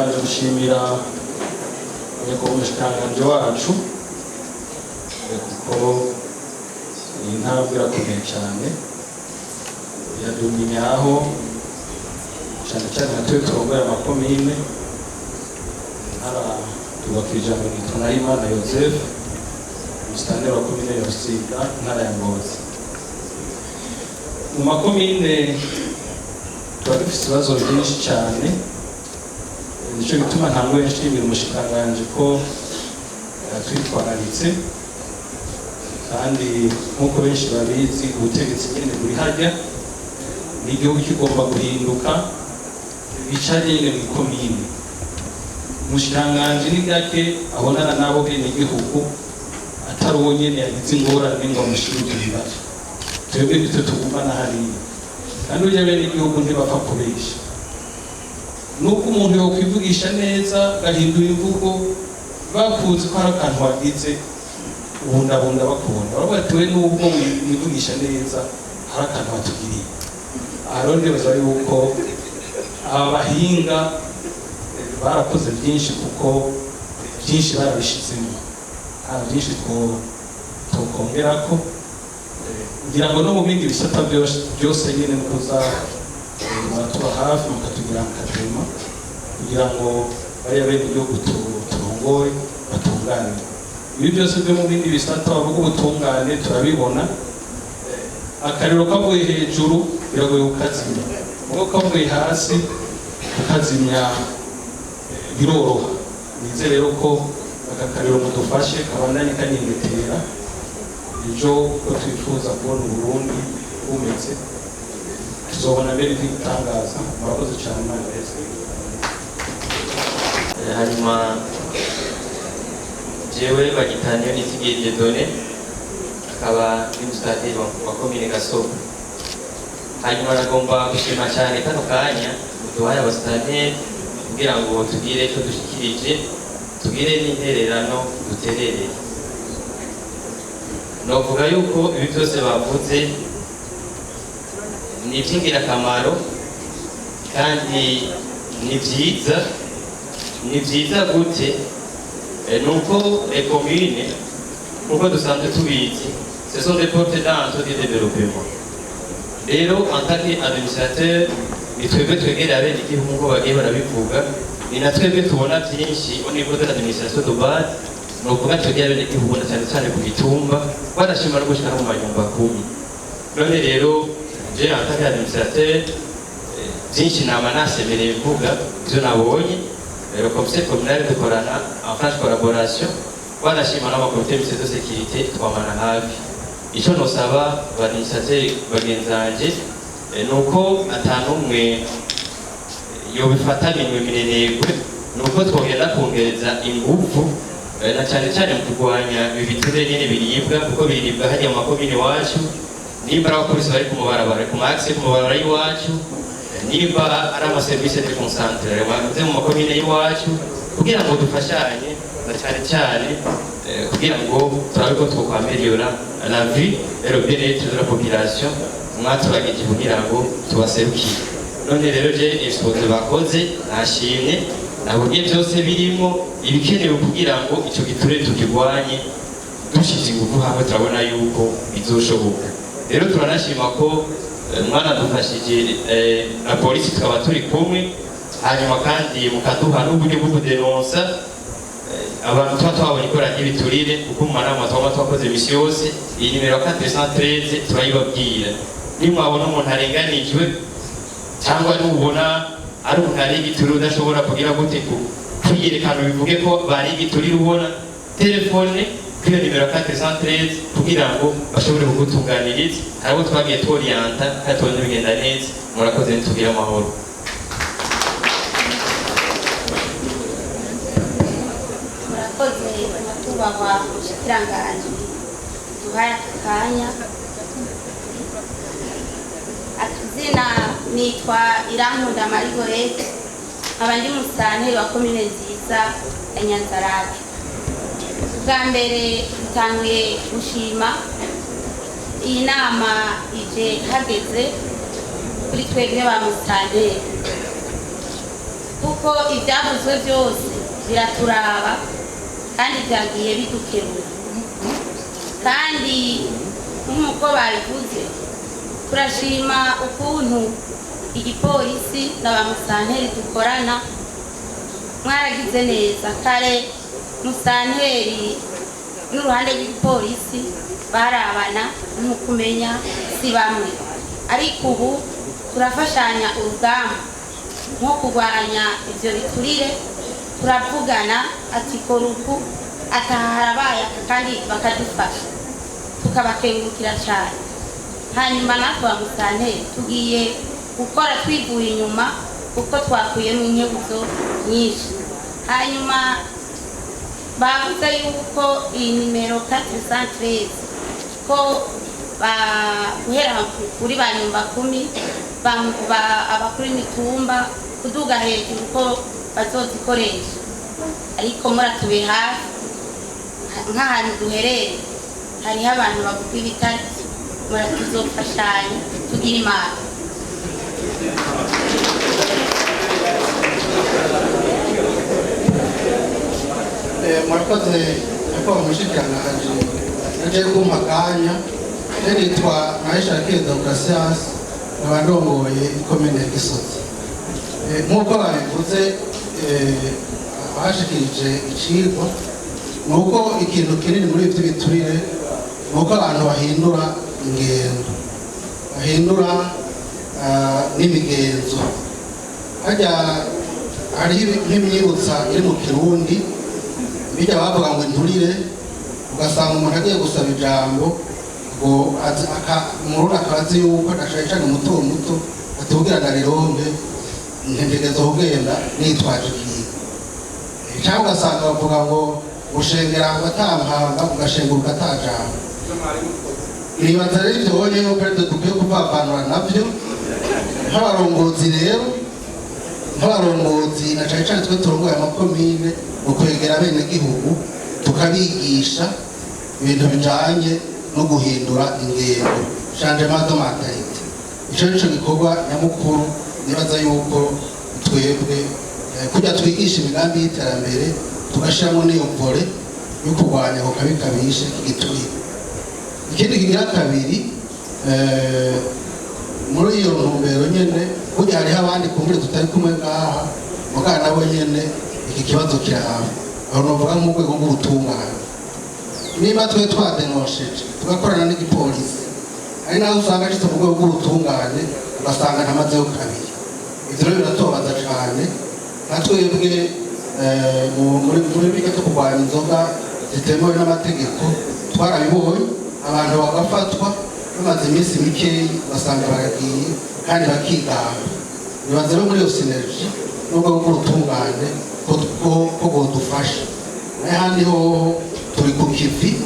mbanje gushimira umushikiranganji wacu kuko iyi ntambwe irakomeye cyane yadumye aho cyane cyane natwe turongora amakomine tubakirije ngo Tunayimana Joseph musitani wa komine ya Rusiga ntara ya Ngozi. Mu makomine tuba dufite ibibazo byinshi cyane, nicyo gituma ntabwo nshimira umushikiranganji ko twitwararitse, kandi nk'uko benshi babizi ubutegetsi nyine buri hajya n'igihugu kigomba guhinduka bicanye nyine mu komine. Umushikiranganji ni gake abonana n'abo bene igihugu atari uwo nyine yagize ingorane ngo amushinje ibibazo. Twebwe nitwe tugumana hariya, kandi ujya bene igihugu ntibapfa kubesha. Nuko umuntu yokwivugisha neza agahindura imvugo bakuzi ko hari akantu wagize ubundabunda bakubona, baravuga ati we n'ubwo wivugisha neza hari akantu watugiriye. Aha rero ndibaza yuko aba bahinga barakoze byinshi kuko byinshi barabishizemo, nta byinshi twokongerako kugira ngo no mu bindi bisata byose nyine kuza tuba hafi mukatugira akadema kugira ngo bariya bene igihugu turongoye batungane. Ibi byose byo mu bindi bisata bavuga ubutungane turabibona, akariro kavuye hejuru biragoye ukazimya, ubwo kavuye hasi ukazimya biroroha. Nize rero ko aka kariro mudufashe kabandanye kanyengetera ejo ko twifuza kubona Burundi bumeze, tuzobona mbere nk'igitangaza. Murakoze cyane Imana wese. Hanyuma jewe bagitaniye n'isigirije done akaba n'umusitanteri wa komine Gasoko. Hanyuma nagomba gushima cyane kano kanya duhaye abasitanteri kugira ngo tugire icyo dushikirije, tugire n'intererano duterereye. Novuga yuko ibi byose bavuze ni iby'ingirakamaro kandi ni byiza gute nuko les communes nkuko dusanzwe tubizi ce sont des portes d'entrée du développement. Rero en tant qu'administrateur ni twebwe twegera bene igihugu nk'uko bagiye barabivuga, ni na twebwe tubona byinshi au niveau de l'administration de base, ni ukuvuga twegera bene igihugu na cyane cyane ku gitumba barashima no gushika no mu manyumba kumi. None rero je en tant qu'administrateur byinshi nama nasemereye kuvuga ibyo nabonye. Le conseil communal dukorana en franche collaboration, barashima n'amakomite de sécurité twamana hafi. Icyo nosaba badministrateur bagenzanje nuko atanumwe yobifata minwe minenegwe, nuko twogenda kongereza ingufu na cyane cyane mu kurwanya ibiture nyine biribwa, kuko biribwa hajya mu makomine wacu. Nimba abapolisi bari ku mabarabara ku maxe ku mabarabara y'iwacu, niba ari amaserivisi de concentré bavuze mu makomine y'iwacu, kugira ngo dufashanye na cyane cyane kugira ngo turabe ko twokwameliora la vie et le bien-être de la population mwaturagije kugira ngo tubaserukire. None rero je expose bakoze nashimye nabonye byose birimo ibikenewe kugira ngo icyo giture tukigwanye dushize ingufu hamwe, turabona yuko bizoshoboka. Rero turanashima ko mwana dufashije na polisi tukaba turi kumwe, hanyuma kandi mukaduha n'uburyo bwo kudenonsa abantu tuba twabonye ikora ry'ibiturire, kuko mu manama twaba twakoze misi yose. Iyi nimero 413 turayibabwira, nimwabona umuntu arenganijwe cyangwa nubona ari umuntu ari igiturire udashobora kugira gute kwiyerekana bivuge ko bari igiturire, ubona telefone kuri nimero 413 kugira ngo bashobore kugutunganiriza. Harabo twagiye tworienta kandi tubone bigenda neza. Murakoze ntugire amahoro. Murakoze nyakubahwa umushikiranganji duhaye akanya. Akizina nitwa Irankunda Marigorete, abandi musitanteri wa komine nziza ya Nyanzarake. Bwa mbere dutanguye gushima iyi nama ije hageze kuri twebwe ba musitanteri, kuko ibyavuzwe byose biraturaba kandi byagiye bidukemura. Kandi nk'uko babivuze, turashima ukuntu igipolisi na ba musanteri dukorana. Mwaragize neza, kare musanteri n'uruhande rw'igipolisi barabana nk'ukumenya si bamwe, ariko ubu turafashanya urugamba nko kurwanya ibyo biturire. Turavugana ati kora uku, ataharabaye kandi bakadufasha, tukabakengurukira cyane. Hanyuma natwe ba musanteri tugiye gukora twivuye inyuma kuko twakuyemo inkebuzo nyinshi. Hanyuma bavuze yuko iyi nimero 413 ko guhera kuri ba nyumba 10 abakuru imitumba kuduga hejuru ko bazozikoresha, ariko muratube hafi nk'ahantu duhereye hariho abantu bavuga ibitariki, muratuzofashanya tugira imana. Murakoze ko mushikirana aje kumpa kanya. Nitwa Maisha Deogratias, abandongoye ikomene ya Gisozi. Nk'uko babivuze abashikirije icigwa, nuko ikintu kinini muri ivyo biturire nuko abantu bahindura ingendo, bahindura n'imigenzo. Hajya hari nk'imyibutsa iri mu Kirundi bijya bavuga ngo inturire, ugasanga umuntu agiye gusaba ijambo ngo umurura akazi yuko adashayicana muto muto atubwira ndarironke ntegerezo kugenda nitwaje ikintu, cyangwa ugasanga bavuga ngo ushengera ngo atampanga ugashenguruka atajambo. Nibaza rero ibyo bonye yuko ari byo dukwiye kuvavanura nabyo nk'abarongozi. Rero nk'abarongozi na cyane cyane twe turongoye amakomine, ukwegera bene gihugu tukabigisha ibintu bijanye no guhindura ingendo, changement de mentalité. Ico nico gikorwa nyamukuru nibaza yuko twebwe kujya twigisha imigambi y'iterambere tugashiramo n'iyo vore yo kurwanya ako kabi kabishe k'igiturire. Ikindi kigira kabiri, muri iyo ntumbero nyene kujya hariho abandi kumbure tutari kumwe ngaha mugana nabo nyene iki kibazo kirahaba. Aho novuga mu rwego rw'ubutungane, niba twe twadenosheje tugakorana n'igipolisi, ari naho usanga ashitse mu rwego rw'ubutungane ugasanga ntamazeho kabiri. Ivyo rero biratobaza cane. Na twebwe muri biga cyo kurwanya inzoga zitemewe n'amategeko twarabibonye, abantu bagafatwa bamaze iminsi mikeyi ugasanga baragiye kandi bakigamba. Nibaza rero muri iyo sinergi n'ubwo bw'ubutungane ko bwodufasha. N'ahandi ho turi ku kivi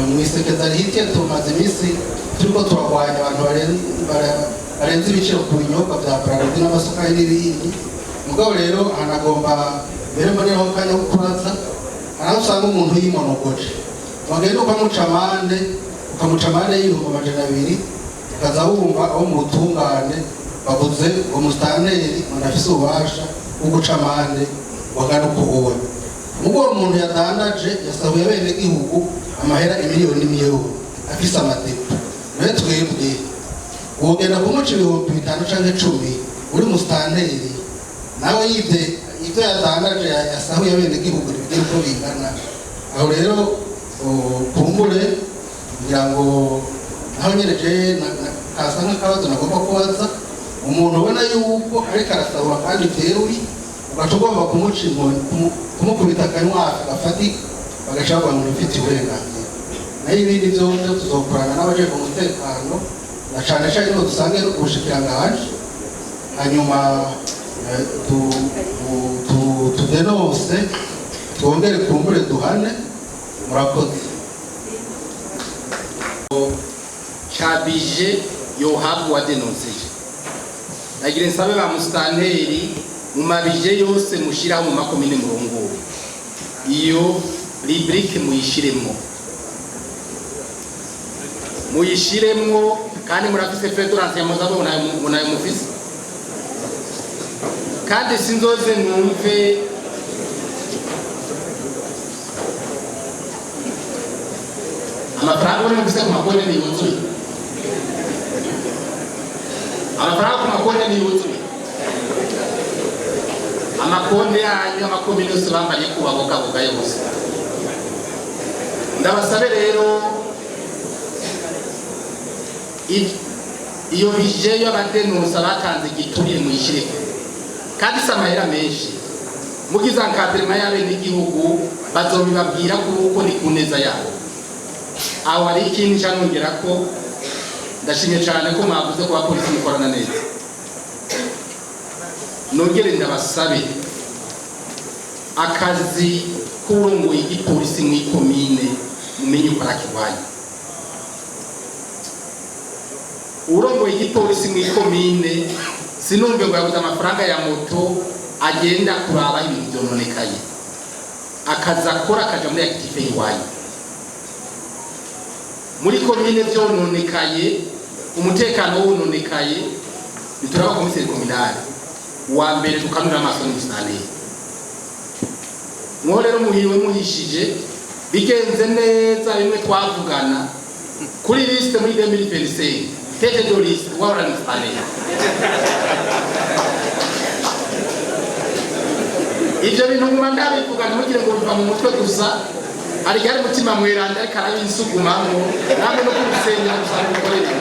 mu isekeza rihitiye, tumaze iminsi turiko turarwanya abantu barenze ibiciro ku binyobwa bya Bralirwa n'amasukari n'ibindi. Mugabo rero hanagomba mbere mboneho kanya ko kubaza, haraho usanga umuntu yimonogoje wagenda ukamuca amande y'ibihumbi 200, ukaza wumva aho mu butungane bavuze ngo musitanteri munafise ububasha bwo guca amande wagana uko uwe. Mugo umuntu yadandaje yasabuye bene gihugu amahera imiliyoni afise amadepo. Rero twebwe wogenda kumuca ibihumbi 5 canke 10 uri musitanteri, nawe yivye ivyo yadandaje yasabuye bene gihugu bigiye ko bingana. Aho rero kumbure kugira ngo aho nyereje kasa nk'akabazo nagomba kubaza umuntu ubona yuko ariko arasabura kandi vyeruri, ugaca ugomba kumuca inkoni, kumukubita akanwa agafatika bagashaka ngo ufite uburenganzira. Nayo ibindi byose tuzokorana n'abajejwe umutekano na cane cane ngo dusange ubushikiranganje, hanyuma tudenose twongere kumbure duhane. Murakoze. Chabije yohabwa denonseje. Nagira nsabe ba musitanteri mu mabije yose mushiraho mu makomine murongo, iyo rubrique muyishiremwo kandi murafise fedorance yamaze munayo mufise kandi sinzoze numve amafaranga uri mugise ku makonti ni yuzuye, amafaranga ku makonti ni yuzuye, amakonti yanyu amakomine yose bambaye kubabogaboga yose. Ndabasabe rero iyo bije y'abadenusa batanze igituriye mu ishirike kandi samahera menshi mugiza nkadrema yabe n'igihugu bazobibabwira kuko ni kuneza yabo. Aho ari ikindi cyanongera ko ndashimye cyane ko mwavuze ko abapolisi mukorana neza. Nongere ndabasabe akazi k'urongoye igipolisi mu ikomine mumenye uko arakirwanya. Urongoye igipolisi mu ikomine sinumve ngo yabuze amafaranga ya moto agenda kuraba ibintu byononekaye, akaza akora akaja muri active yiwanyu muri komine byononekaye, umutekano wononekaye, bituraba komiseri kominali wa mbere tukanura amaso n'umusitani. Mwo rero muhiwe muhishije bigenze neza bimwe twavugana kuri liste muri 2025 tete do liste wabara n'umusitani. Ibyo bintu nguma ndabivugana mugire ngo biva mu mutwe gusa, ari gari mutima mweranda ariko arabisugumamo namwe no kubisengera gusa mukorere.